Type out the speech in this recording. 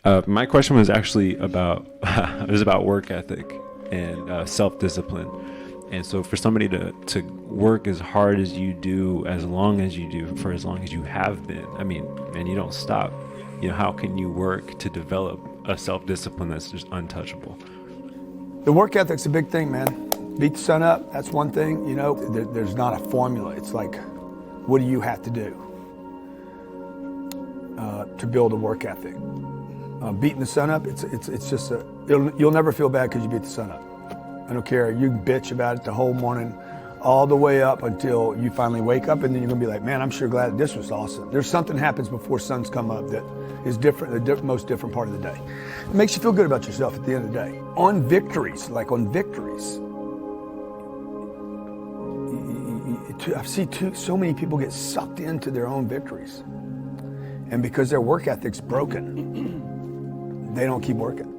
My question was actually about it was about work ethic and self-discipline. And so for somebody to work as hard as you do, as long as you do, for as long as you have been, I mean, and you don't stop, how can you work to develop a self-discipline that's just untouchable? The work ethic's a big thing, man. Beat the sun up, that's one thing. There's not a formula. It's like, what do you have to do to build a work ethic? Beating the sun up, it's just you'll never feel bad because you beat the sun up. I don't care. You can bitch about it the whole morning, all the way up until you finally wake up, and then you're gonna be like, man, I'm sure glad this was awesome. There's something happens before sun's come up that is different, the most different part of the day. It makes you feel good about yourself at the end of the day. On victories, I see so many people get sucked into their own victories. And because their work ethic's broken, they don't keep working.